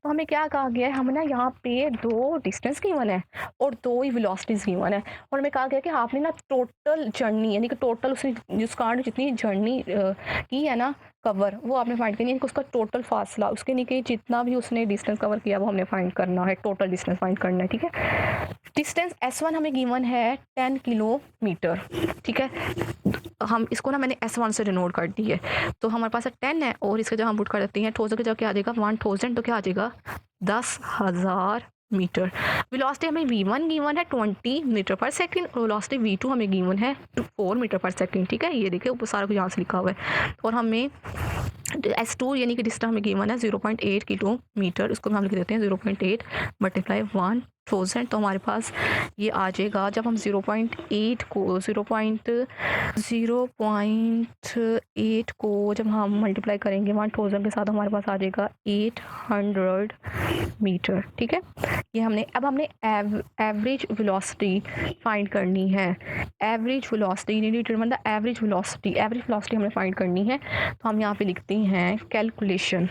तो हमें क्या कहा गया है, हमें ना यहाँ पे 2 डिस्टेंस गिवन है और 2 ही वेलोसिटीज़ गिवन है और हमें कहा गया कि आपने ना टोटल जर्नी यानी कि टोटल उसने जिस कार ने जितनी जर्नी की है ना कवर, वो आपने फाइंड करनी है। उसका टोटल फासला, उसके नीचे जितना भी उसने डिस्टेंस कवर किया वो हमने फाइंड करना है, टोटल डिस्टेंस फाइंड करना है। ठीक है, डिस्टेंस S1 हमें गिवन है 10 किलोमीटर। ठीक है, हम इसको ना मैंने S1 से डिनोट कर दी है, तो हमारे पास 10 है और इसके जब हम पुट कर देते हैं थाउजेंड की जगह क्या आ जाएगा 1000, तो क्या आ जाएगा 10,000 मीटर। वेलोसिटी हमें v1 गिवन है 20 मीटर पर सेकंड और वेलोसिटी v2 हमें गिवन है 4 मीटर पर सेकंड। ठीक है, ये देखिए ऊपर सारा कुछ यहाँ से लिखा हुआ है और हमें S2 यानी कि डिस्टेंस हमें गिवन है 0.8 किलोमीटर, उसको हम लिख देते हैं 0.8 मल्टीप्लाई 1000, तो हमारे पास ये आ जाएगा। जब हम 0.8 को जब हम मल्टीप्लाई करेंगे 1000 के साथ हमारे पास आ जाएगा 800 मीटर। ठीक है, ये अब हमने एवरेज वेलोसिटी फाइंड करनी है। Average velocity determine the average velocity हमें फाइंड करनी है, तो हम यहाँ पे लिखते हैं कैलकुलेशन।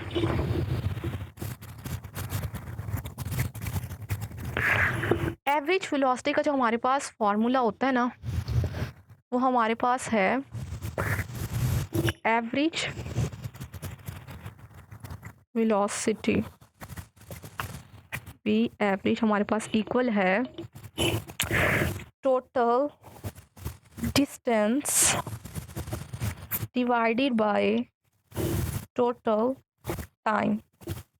एवरेज वेलोसिटी का जो हमारे पास फॉर्मूला होता है ना, वो हमारे पास है एवरेज वेलोसिटी बी एवरेज हमारे पास इक्वल है total distance divided by total time.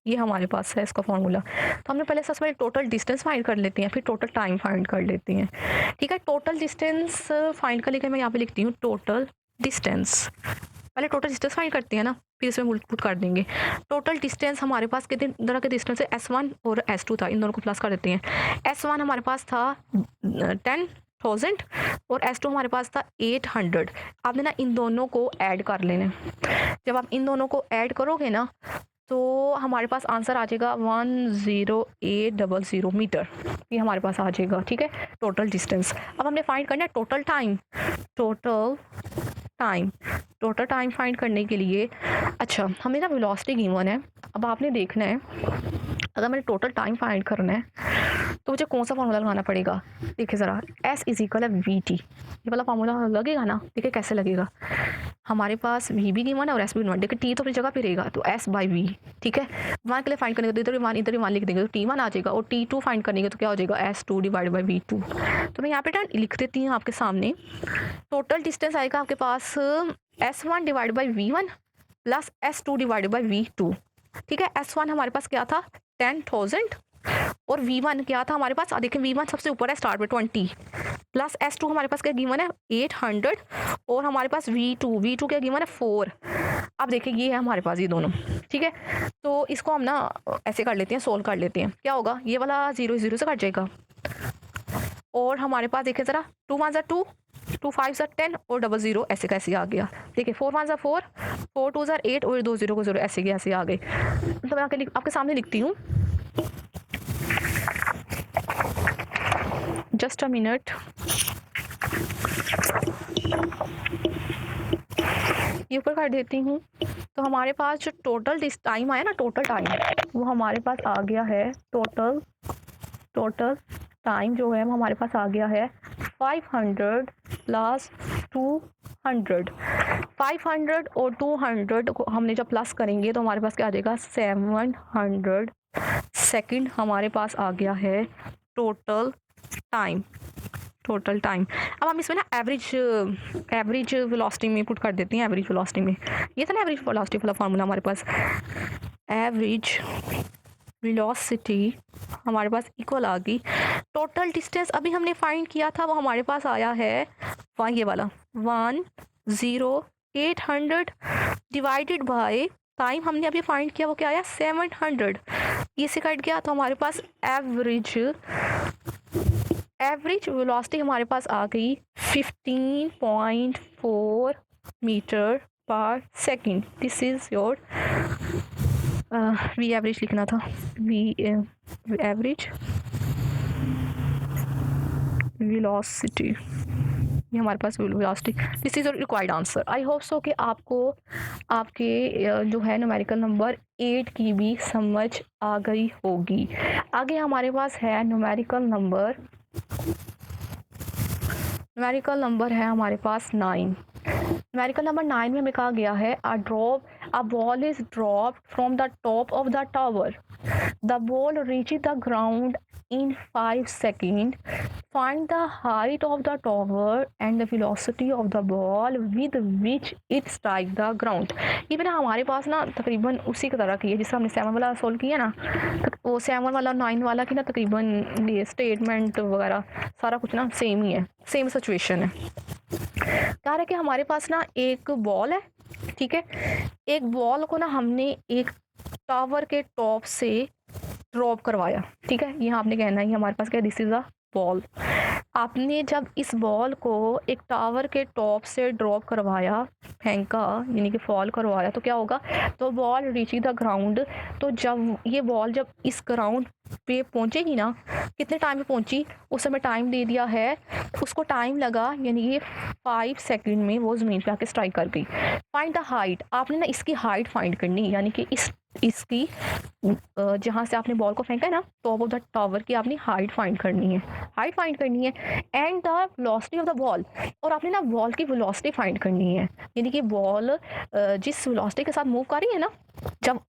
ये हमारे पास है इसका फॉर्मूला। तो हमने पहले सबसे पहले टोटल डिस्टेंस फाइंड कर लेते हैं, फिर टोटल टाइम फाइंड कर लेते हैं। ठीक है, टोटल डिस्टेंस फाइंड कर लेकर मैं यहाँ पे लिखती हूँ टोटल डिस्टेंस। पहले टोटल डिस्टेंस फाइंड करते हैं ना, फिर इसमें पुट कर देंगे। टोटल डिस्टेंस हमारे पास कितने तरह के डिस्टेंस है, S1 और S2 था, इन दोनों को प्लस कर देते हैं। S1 हमारे पास था 10,000 और S2 हमारे पास था 800। आपने ना इन दोनों को ऐड कर लेना। जब आप इन दोनों को ऐड करोगे ना तो हमारे पास आंसर आ जाएगा 10800 मीटर, ये हमारे पास आ जाएगा। ठीक है, टोटल डिस्टेंस। अब हमने फाइंड करना है total time. Total time find करने के लिए अच्छा हमें ना वेलोसिटी गिवन है। अब आपने देखना है अगर मैंने टोटल टाइम फाइंड करना है तो मुझे कौन सा फार्मूला लगाना पड़ेगा। देखिए ज़रा, S इज इक्वल है VT, ये वाला फार्मूला लगेगा ना। देखिए कैसे लगेगा, हमारे पास V भी गिवन है और S भी गिवन। देखिए T तो अपनी जगह पे रहेगा, तो S बाई V। ठीक है, 1 के लिए फाइंड करने का इधर भी 1 लिख देंगे तो T1 आ जाएगा, और T2 फाइंड करने का तो क्या हो जाएगा S2 डिवाइड बाई V2। तो मैं यहाँ पे लिख देती हूँ आपके सामने। टोटल डिस्टेंस आएगा आपके पास S1 divide by V1 plus S2 divide by V2। ठीक है, S1 हमारे पास क्या था 10,000 और V1 क्या था हमारे पास, देखिए V1 सबसे ऊपर है स्टार्ट में 20 प्लस S2 हमारे पास क्या गिवन है 800 और हमारे पास V2 क्या गिवन है 4। अब देखिए ये है हमारे पास ये दोनों। ठीक है, तो इसको हम ना ऐसे कर लेते हैं, सोल्व कर लेते हैं। क्या होगा, ये वाला 0 0 से कट जाएगा और हमारे पास देखिए ज़रा 2 1 2 2 5 10 और 00 ऐसे कैसे आ गया। देखिए 4 1 4 4 2 8 और 2 0 को 0 ऐसे कैसे आ गए। तो मैं आपके सामने लिखती हूँ, जस्ट अ मिनट। ये ऊपर कर देती हूँ। तो हमारे पास जो टोटल टाइम आया ना, टोटल टाइम वो हमारे पास आ गया है, टोटल टाइम जो है वो हमारे पास आ गया है 500 प्लस 200। 500 और 200 को हमने जब प्लस करेंगे तो हमारे पास क्या आ जाएगा 700 सेकंड हमारे पास आ गया है टोटल टाइम। अब हम इसमें ना एवरेज वेलोसिटी में पुट कर देते हैं। एवरेज वेलोसिटी में ये था ना एवरेज वेलोसिटी वाला फार्मूला हमारे पास। एवरेज वेलोसिटी हमारे पास इक्वल आ गई टोटल डिस्टेंस अभी हमने फाइंड किया था, वो हमारे पास आया है ये वाला 10800 डिवाइडेड बाय टाइम हमने अभी फाइंड किया, वो क्या आया 700। ये से कट गया तो हमारे पास एवरेज वेलोसिटी हमारे पास आ गई 15.4 metre per second. This is your v average लिखना था, वी एवरेज वेलोसिटी ये हमारे पास velocity. This is required answer. I hope so कि आपको आपके जो है न्यूमेरिकल नंबर 8 की भी समझ आ गई होगी। आगे हमारे पास है न्यूमेरिकल नंबर है हमारे पास 9। न्यूमेरिकल नंबर 9 में हमें कहा गया है a ball is dropped from the top of the tower. The ball reaches the ground in 5 seconds. Find the height of the tower and the velocity of the ball with which it strikes the ground. ये भी ना हमारे पास ना तकरीबन उसी की तरह की है जिससे हमने 7 वाला सोल्व किया ना, वो 7 वाला 9 वाला की ना तकरीबन ये स्टेटमेंट वगैरह सारा कुछ ना सेम ही है, सेम सिचुएशन है। कह रहा है कि हमारे पास ना एक बॉल है, ठीक है, एक बॉल को ना हमने एक टावर के टॉप से ड्रॉप करवाया, ठीक है। यहाँ आपने कहना है हमारे पास क्या, दिस इज अ बॉल। आपने जब इस बॉल को एक टावर के टॉप से ड्रॉप करवाया, फेंका यानी कि फॉल करवाया, तो क्या होगा, तो बॉल रीचिंग द ग्राउंड। तो जब ये बॉल जब इस ग्राउंड पे पहुंचेगी ना, कितने टाइम पे पहुंची, उस समय टाइम दे दिया है, उसको टाइम लगा यानी ये 5 सेकंड में वो ज़मीन पे आके स्ट्राइक कर गई। फाइंड द हाइट, आपने ना इसकी हाइट फाइंड करनी, यानी कि इसकी जहाँ से आपने बॉल को फेंका है ना, टॉप ऑफ द टावर की आपने हाइट फाइंड करनी है, and the velocity of the ball, और आपने ना बॉल की वेलोसिटी फाइंड करनी है, यानी कि बॉल जिस वेलोसिटी के साथ मूव कर रही है ना, जब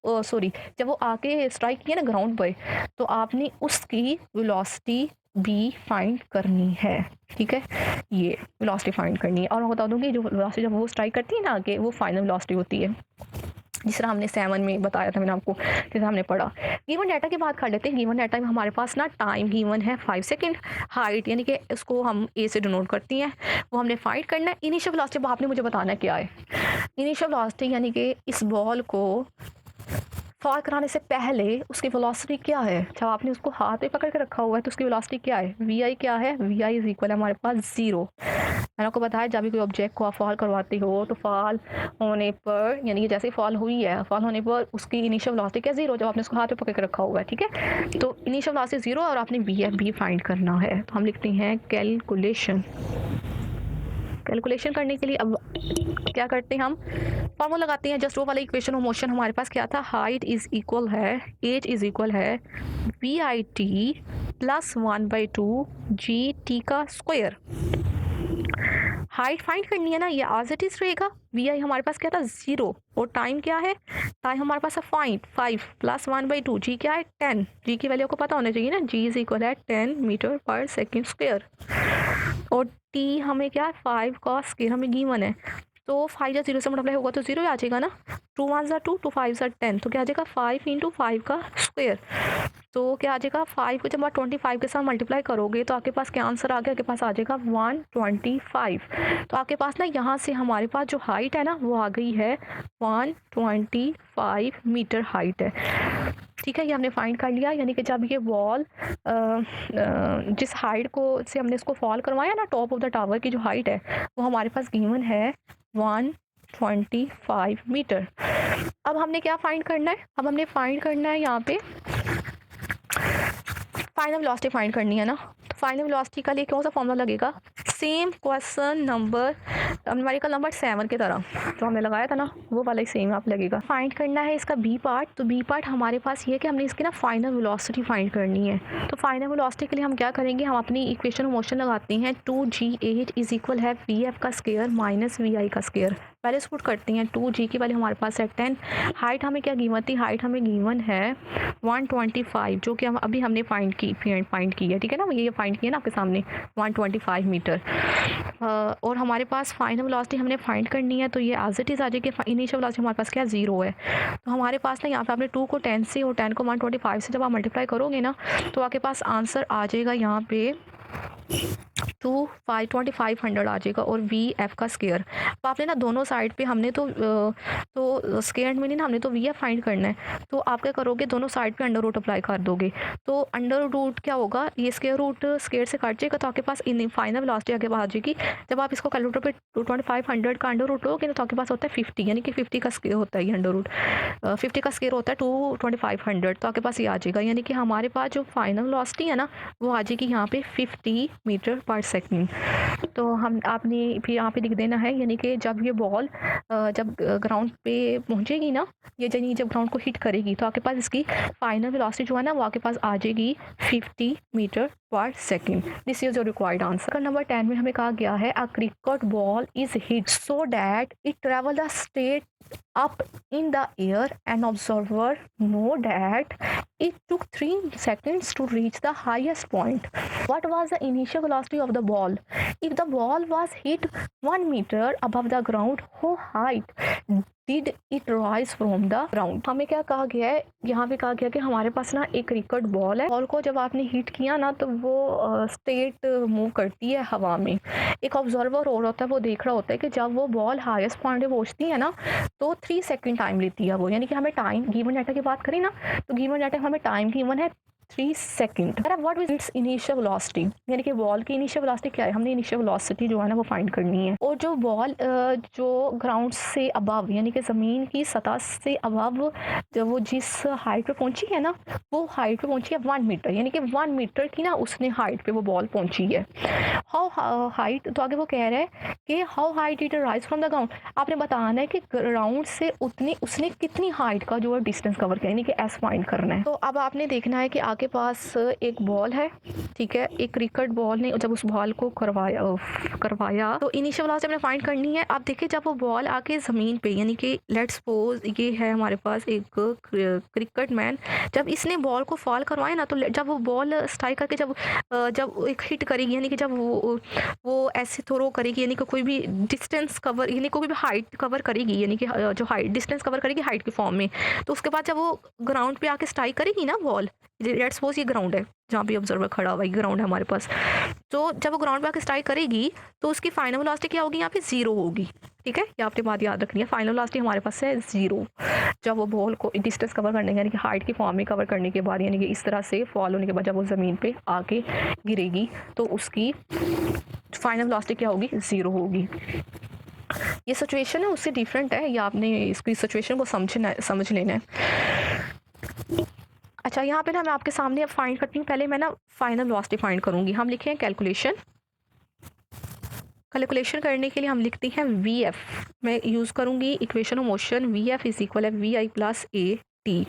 वो आके स्ट्राइक किया ना ग्राउंड पर, तो आपने उसकी वेलोसिटी भी फाइंड करनी है, ठीक है, ये वेलोसिटी फाइंड करनी है। और मैं बता दूँ कि जो वेलोसिटी जब वो स्ट्राइक करती है ना आगे, वो फाइनल वेलोसिटी होती है, जिस तरह हमने 7 में बताया था मैंने आपको, जैसे हमने पढ़ा। गिवन डाटा की बात कर लेते हैं। गिवन डाटा में हमारे पास ना टाइम गिवन है 5 सेकंड, हाइट यानी कि उसको हम ए से डिनोट करती हैं, वो हमने फाइंड करना है। इनिशियल वेलोसिटी आपने मुझे बताना क्या है, इनिशियल वेलोसिटी यानी कि इस बॉल को फॉल कराने से पहले उसकी वेलोसिटी क्या है, जब आपने उसको हाथ में पकड़ के रखा हुआ है तो उसकी वेलोसिटी क्या है, वी आई क्या है, वी आई इज इक्वल है हमारे पास 0। मैंने आपको बताया जब भी कोई ऑब्जेक्ट को आप फॉल करवाते हो तो फॉल होने पर यानी कि जैसे फॉल हुई है, फॉल होने पर उसकी इनिशियल वेलोसिटी क्या 0, जब आपने उसको हाथ में पकड़ के रखा हुआ है, ठीक है। तो इनिशियल वेलोसिटी 0 और आपने वी एफ भी फाइंड करना है। तो हम लिखते हैं कैलकुलेशन करने के लिए अब क्या करते हैं, हम फॉर्मूला लगाते हैं। जस्ट वो वाला इक्वेशन ऑफ मोशन हमारे पास क्या था, हाइट इज इक्वल है, एज इज इक्वल है we i t plus 1/2 g t का स्क्वायर। हाइट फाइंड करनी है ना, ये एज इट इज रहेगा। वी आई हमारे पास क्या था 0, और टाइम क्या है, टाइम हमारे पास है 5 प्लस 1/2, जी क्या है 10, जी की वैल्यू को पता होना चाहिए ना, जी इज इक्वल है 10 मीटर पर सेकेंड स्क्वायर, और टी हमें क्या है 5 का स्क्वायर हमें गिवन है, तो 5 या 0 से मल्टीप्लाई होगा तो 0 ही आ जाएगा ना, 2 1 ज़ा 2, 2 5 ज़ा 10, तो क्या आ जाएगा 5 इंटू 5 का स्क्वायर, तो क्या आ जाएगा 5 को जब आप 25 के साथ मल्टीप्लाई करोगे तो आपके पास क्या आंसर आ गया, आपके पास आ जाएगा 125। तो आपके पास ना यहाँ से हमारे पास जो हाइट है ना वो आ गई है 125 मीटर हाइट है, ठीक है। ये हमने फाइंड कर लिया, यानी कि जब ये वॉल जिस हाइट को से हमने इसको फॉल करवाया ना, टॉप ऑफ द टावर की जो हाइट है वो हमारे पास गिवन है 125 मीटर। अब हमने क्या फाइंड करना है, अब हमने फाइंड करना है यहाँ पे फाइनल वेलोसिटी फाइंड करनी है ना। तो फाइनल वेलोसिटी का लिए कौन सा फॉर्मूला लगेगा, same question number numerical number 7 की तरह जो हमने लगाया था ना, वो वाला ही सेम आप लगेगा। फाइंड करना है इसका बी पार्ट, तो बी पार्ट हमारे पास ये है कि हमने इसकी ना फाइनल वेलोसिटी फाइंड करनी है। तो फाइनल वेलोसिटी के लिए हम क्या करेंगे, हम अपनी इक्वेशन ऑफ मोशन लगाते हैं, 2g8 इज इक्वल है वी एफ का स्क्वायर माइनस वी आई का स्क्वायर। पहले स्पुट करते हैं, 2g की वैल्यू हमारे पास है 10, हाइट हमें क्या गिवन थी, हाइट हमें गिवन है 125, जो कि हम अभी हमने फाइंड की है, ठीक है ना, ये फाइंड किया ना आपके सामने 125 मीटर। और हमारे पास फाइनल वेलोसिटी हमने फाइंड करनी है, तो ये एज इट इज़ आ जाएगी। इनिशियल वेलोसिटी हमारे पास क्या 0 है, तो हमारे पास ना यहाँ पे आपने 2 को 10 से और 10 को 125 से जब आप मल्टीप्लाई करोगे ना, तो आपके पास आंसर आ जाएगा यहाँ पे 2500 आ जाएगा, और वी एफ का स्क्वायर। अब आपने ना दोनों साइड पे हमने तो स्क्वायर में नहीं ना, हमने तो वी एफ फाइंड करना है, तो आप क्या करोगे, दोनों साइड पे अंडर रूट अप्लाई कर दोगे, तो अंडर रूट क्या होगा, ये स्क्वायर रूट स्क्वायर से काट जाएगा, तो आपके पास इन फाइनल वेलोसिटी आगे आ जाएगी। जब आप इसको कैलकुलेटर पे 2500 का अंडर रूट लोगे ना, तो आपके पास होता है 50, यानी कि 50 का स्क्वायर होता है ये अंडर रूट, 50 का स्क्वायर होता है 2500, तो आपके पास ये आ जाएगा, यानी कि हमारे पास जो फाइनल वेलोसिटी है ना वो आ जाएगी यहाँ पे 50 मीटर पर सेकंड। तो हम आपने फिर यहाँ पे लिख देना है, यानी कि जब ये बॉल जब ग्राउंड पे पहुँचेगी ना, ये यानी जब ग्राउंड को हिट करेगी तो आपके पास इसकी फाइनल वेलोसिटी जो है ना वो आपके पास आ जाएगी 50 metre per second. This is your required answer. Number 10 में हमें कहा गया है a cricket ball is hit so that it travel the state up in the air. An observer know that it took 3 seconds to reach the highest point. What was the initial velocity of the ball? If the ball was hit 1 meter above the ground, how height did it rise from the ground? हमें क्या कहा गया है, यहाँ पे कहा गया कि हमारे पास ना एक क्रिकेट बॉल है, बॉल को जब आपने हिट किया ना तो वो स्टेट मूव करती है हवा में। एक ऑब्जर्वर और होता है, वो देख रहा होता है कि जब वो बॉल हाईएस्ट पॉइंट पे पहुंचती है ना तो 3 सेकंड टाइम लेती है वो, यानी कि हमें टाइम गिवन डाटा की बात करें ना तो गिवन डाटा हमें टाइम गिवन है 3 second. What is it's initial velocity, यानी कि बॉल की इनिशियल वेलोसिटी क्या है, हमने इनिशियल वेलोसिटी जो है ना वो फाइंड करनी है। और जो बॉल जो ग्राउंड से अबव यानी कि ज़मीन की सतह से अबव जब वो जिस हाइट पे पहुंची है ना वो हाइट पे पहुंची है 1 मीटर, यानी कि 1 मीटर की ना उसने हाइट पे वो बॉल पहुंची है। हाउ हाइट, तो आगे वो कह रहा है कि how height it rise from the ground. आपने बताना है कि ग्राउंड से उसने कितनी हाइट का जो है डिस्टेंस कवर किया, यानी कि एस फाइंड करना है। तो अब आपने देखना है कि आपके पास एक बॉल है, ठीक है, एक क्रिकेट बॉल ने जब उस बॉल को करवाया तो इनिशियल वेलोसिटी हमने फाइंड करनी है। आप देखिए जब वो बॉल आके ज़मीन पे, यानी कि लेट्स सपोज ये है हमारे पास एक क्रिकेट मैन, जब इसने बॉल को फॉल करवाया ना तो जब वो बॉल स्ट्राइक करके जब एक हिट करेगी, यानी कि जब वो ऐसे थ्रो करेगी, यानी कि कोई भी डिस्टेंस कवर, यानी कोई भी हाइट कवर करेगी, यानी कि जो हाइट डिस्टेंस कवर करेगी हाइट के फॉर्म में, तो उसके बाद जब वो ग्राउंड पे आके स्ट्राइक करेगी ना बॉल, लेट्स सपोज ये ग्राउंड है जहाँ पे ऑब्जर्वर खड़ा हुआ है, ग्राउंड है हमारे पास, तो जब वो ग्राउंड पे आके स्ट्राइक करेगी तो उसकी फाइनल वेलोसिटी क्या होगी, यहाँ पे 0 होगी। ठीक है, ये आपने बात याद रखनी है, फाइनल वेलोसिटी हमारे पास है 0। जब वो बॉल को डिस्टेंस कवर करने के, यानी कि हाइट के फॉर्म में कवर करने के बाद, यानी कि इस तरह से फॉल होने के बाद जब वो ज़मीन पे आके गिरेगी तो उसकी फाइनल वेलोसिटी क्या होगी, 0 होगी। ये सिचुएशन है उससे डिफरेंट है, या आपने इसकी सिचुएशन को समझ लेना है। अच्छा, यहाँ पे ना मैं आपके सामने अब फाइंड करती हूँ, पहले मैं ना फाइनल वेलोसिटी फाइंड करूँगी। हम लिखे हैं कैलकुलेशन करने के लिए हम लिखते हैं VF, मैं यूज़ करूँगी equation of motion, VF is equal है VI प्लस AT।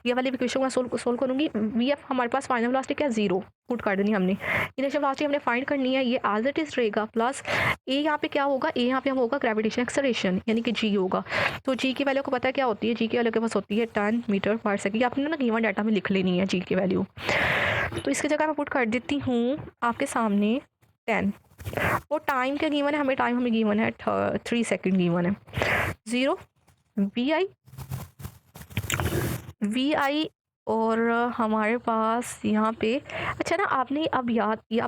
ये वाली इक्वेशन को सोल्व करूँगी। VF हमारे पास फाइनल वेलोसिटी क्या, 0 पुट कर देनी हमने। इनिशियल वेलोसिटी हमने फाइंड करनी है, ये एज इट इज रहेगा प्लस A यहाँ पे क्या होगा, A यहाँ पे हम होगा ग्रेविटेशन एक्सेलरेशन, यानी कि G होगा। तो G की वैल्यू को पता है क्या होती है, G की वैल्यू के पास होती है 10 मीटर पर सेकंड। आपने ना गिवन डाटा में लिख लेनी है G की वैल्यू, तो इसकी जगह मैं पुट कर देती हूँ आपके सामने 10। वो टाइम क्या गिवन है, हमें गिवन है 3 सेकंड गिवन है। 0 VI और हमारे पास यहाँ पे, अच्छा ना आपने अब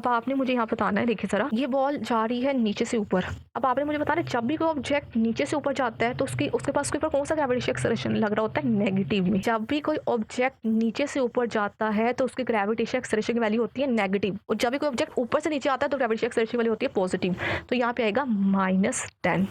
आपने मुझे यहाँ बताना है, देखिए ज़रा, ये बॉल जा रही है नीचे से ऊपर। अब आपने मुझे बताना है जब भी कोई ऑब्जेक्ट नीचे से ऊपर जाता है तो उसके पास उसके ऊपर कौन सा ग्रेविटेशन एक्सेलरेशन लग रहा होता है, नेगेटिव में। जब भी कोई ऑब्जेक्ट नीचे से ऊपर जाता है तो उसकी ग्रेविटेशन एक्सेलरेशन की वैल्यू होती है नेगेटिव, और जब भी कोई ऑब्जेक्ट ऊपर से नीचे आता है तो ग्रेविटेशन एक्सेलरेशन की वैल्यू होती है पॉजिटिव। तो यहाँ पे आएगा -10।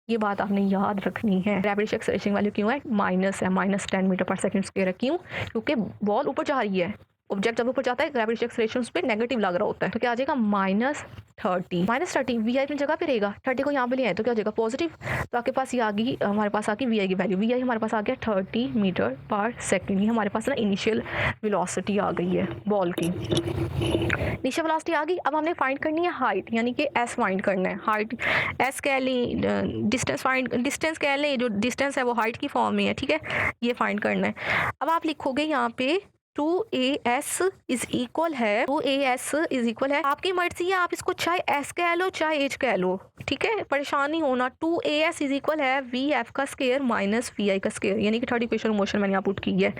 ये बात आपने याद रखनी है। ग्रेविटेशन एक्सेलरेशन वैल्यू क्यों है, माइनस है, -10 मीटर पर सेकंड स्क्वायर है। क्यों, क्योंकि बॉल ऊपर जा रही है, ऑब्जेक्ट जब ऊपर जाता है ग्रेविटेशन एक्सेलरेशन उस पे नेगेटिव लग रहा होता है। तो क्या आ जाएगा, -30 VI अपनी जगह पे रहेगा, 30 को यहाँ पे ले आए तो क्या हो जाएगा, पॉजिटिव। तो आपके पास ये आ गई, हमारे पास आ गई VI की वैल्यू, VI हमारे पास आ गया 30 मीटर पर सेकंड। ये हमारे पास ना इनिशियल वेलोसिटी आ गई है बॉल की, इनिशियल वेलोसिटी आ गई। अब हमने फाइंड करनी है हाइट, यानी कि S फाइंड करना है। हाइट S कह लें, डिस्टेंस कह लें, जो डिस्टेंस है वो हाइट की फॉर्म में है, ठीक है, ये फाइंड करना है। अब आप लिखोगे यहाँ पे 2AS इज इक्वल है, 2AS इज इक्वल है, आपकी मर्जी है, आप इसको चाहे S कह लो चाहे H कह लो, ठीक है, परेशान नहीं होना। 2AS इज इक्वल है VF का स्क्वायर माइनस VI का स्क्वायर, यानी कि थर्ड इक्वेशन मोशन मैंने यहाँ पुट की है।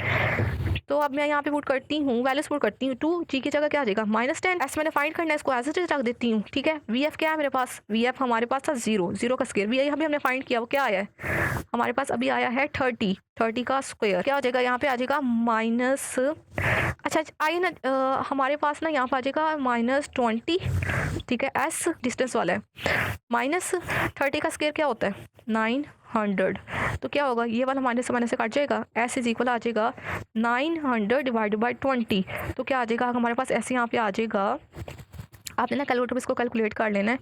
तो अब मैं यहाँ पे पुट करती हूँ, वैल्यूज पुट करती हूँ। 2 G की जगह क्या आ जाएगा, -10। S मैंने फाइंड करना है, इसको एज इट इज रख देती हूँ, ठीक है। VF क्या है मेरे पास, VF हमारे पास था 0 का स्क्वायर। VI हमने फाइंड किया, वो क्या आया है हमारे पास, अभी आया है 30 का स्क्वायर। क्या हो जाएगा, यहाँ पे आ जाएगा माइनस, अच्छा आइए ना, हमारे पास ना यहाँ पे आ जाएगा -20, ठीक है, S डिस्टेंस वाला है, -30 का स्क्वायर क्या होता है 900। तो क्या होगा, ये वाला माइनस से कट जाएगा, S इज इक्वल आ जाएगा 900 डिवाइडेड बाई 20। तो क्या आ जाएगा हमारे पास, ऐसे यहाँ पे आ जाएगा आपने ना कैलकुलेटर में इसको कैलकुलेट कर लेना है,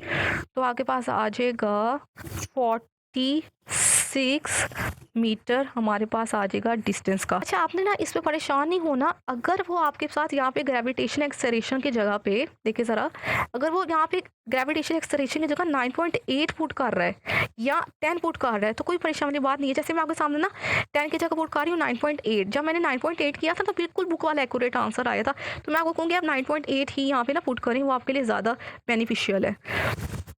तो आपके पास आ जाएगा 46 मीटर हमारे पास आ जाएगा डिस्टेंस का। अच्छा, आपने ना इस पे परेशान नहीं होना। अगर वो आपके साथ यहाँ पे ग्रेविटेशन एक्सेलरेशन की जगह पे देखिए ज़रा, अगर वो यहाँ पे ग्रेविटेशन एक्सेलरेशन की जगह 9.8 पुट कर रहा है या 10 पुट कर रहा है तो कोई परेशानी वाली बात नहीं है। जैसे मैं आपके सामने ना 10 की जगह पुट कर रही हूँ 9.8, जब मैंने 9.8 किया था तो बिल्कुल बुक वाला एक्यूरेट आंसर आया था। तो मैं आपको कहूँगी आप 9.8 ही यहाँ पे ना पुट करें, वो आपके लिए ज़्यादा बेनिफिशियल है।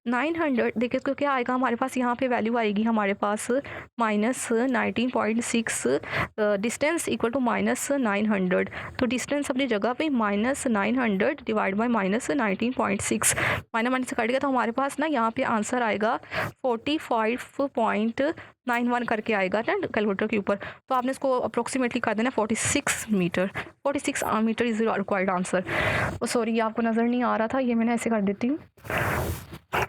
900 देखिए इसको क्या आएगा हमारे पास, यहाँ पे वैल्यू आएगी हमारे पास -19.6, डिस्टेंस इक्वल टू -900। तो डिस्टेंस अपनी जगह पे -900 डिवाइड बाई -19.6, माइनस से कट गया तो हमारे पास ना यहाँ पे आंसर आएगा 45.91 करके आएगा ना कैलकुलेटर के ऊपर। तो आपने इसको अप्रोक्सीमेटली कर देना 46 metre. 46 metre is required answer. Sorry, आपको नज़र नहीं आ रहा था, ये मैंने ऐसे कर देती हूँ।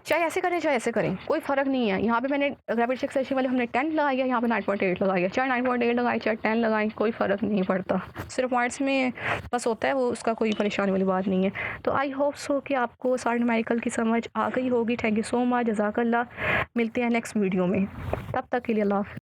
चाहे ऐसे करें चाहे ऐसे करें कोई फ़र्क नहीं है। यहाँ पे मैंने ग्रेविटेशन एक्सेलरेशन वाले हमने 10 लगाई है, यहाँ पे 9.8 लगाई है। चाहे 9.8 लगाए चाहे 10 लगाएं, कोई फ़र्क नहीं पड़ता। सिर्फ पॉइंट्स में बस होता है, वो उसका कोई परेशानी वाली बात नहीं है। तो आई होप सो कि आपको सारे न्यूमेरिकल की समझ आ गई होगी। थैंक यू सो मच, जज़ाकल्लाह। मिलते हैं नेक्स्ट वीडियो में, तब तक के लिए अल्लाह हाफ़िज़।